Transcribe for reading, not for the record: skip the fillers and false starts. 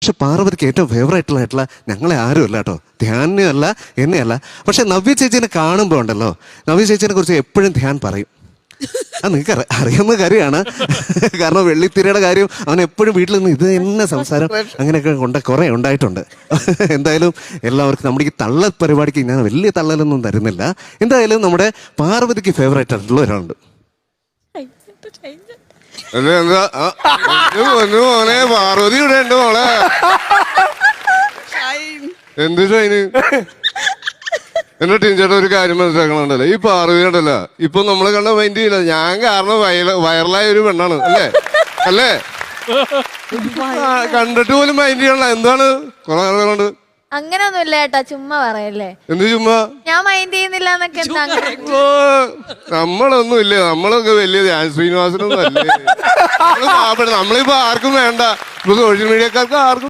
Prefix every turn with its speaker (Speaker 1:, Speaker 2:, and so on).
Speaker 1: പക്ഷെ പാർവതിക്ക് ഏറ്റവും ഫേവറേറ്റ് ആയിട്ടുള്ള ഞങ്ങളെ ആരുമല്ല കേട്ടോ, ധ്യാനും അല്ല എന്നെയല്ല. പക്ഷെ നവ്യ ചേച്ചീനെ കാണുമ്പോൾ ഉണ്ടല്ലോ, നവ്യ ചേച്ചീനെ കുറിച്ച് എപ്പോഴും ധ്യാൻ പറയും. അത് നിങ്ങൾക്ക് അറിയാവുന്ന കാര്യമാണ്. കാരണം വെള്ളിത്തിരയുടെ കാര്യം അവൻ എപ്പോഴും വീട്ടിൽ നിന്ന് ഇത് തന്നെ സംസാരം അങ്ങനെയൊക്കെ കുറേ ഉണ്ടായിട്ടുണ്ട്. എന്തായാലും എല്ലാവർക്കും നമ്മുടെ ഈ തള്ളൽ പരിപാടിക്ക് ഞാൻ വലിയ തള്ളലൊന്നും തരുന്നില്ല. എന്തായാലും നമ്മുടെ പാർവതിക്ക് ഫേവറേറ്റ് ആയിട്ടുള്ള ഒരാളുണ്ട്.
Speaker 2: മോനെ പാർവതി ഇവിടെ ഉണ്ട് മോളെ. എന്ത് ഷൈന്? എന്റെ ടീച്ചേട്ടൻ ഒരു കാര്യം മനസ്സിലാക്കണുണ്ടല്ലോ, ഈ പാർവതി ഉണ്ടല്ലോ ഇപ്പൊ നമ്മളെ കണ്ട മൈൻഡ് ചെയ്യില്ല. ഞാൻ കാരണം വൈറലായ ഒരു പെണ്ണാണ് അല്ലേ? അല്ലേ? കണ്ടിട്ട് പോലും മൈൻഡ് ചെയ്യണ എന്താണ് കുറെ ആളുകളുണ്ട്.
Speaker 3: അങ്ങനൊന്നുമില്ല ചേട്ടാ, ചുമ്മാ പറയല്ലേ.
Speaker 2: എന്ത് ചുമ്മാ?
Speaker 3: ഞാൻ മൈൻഡ് ചെയ്യുന്നില്ല എന്നൊക്കെ എന്താ?
Speaker 2: നമ്മളൊന്നും ഇല്ലേ, നമ്മളൊക്കെ വലിയ ധ്യാൻ ശ്രീനിവാസനൊന്നും അല്ലേ. നമ്മളിപ്പോ ആർക്കും വേണ്ട, ഇപ്പൊ സോഷ്യൽ മീഡിയക്കാർക്ക് ആർക്കും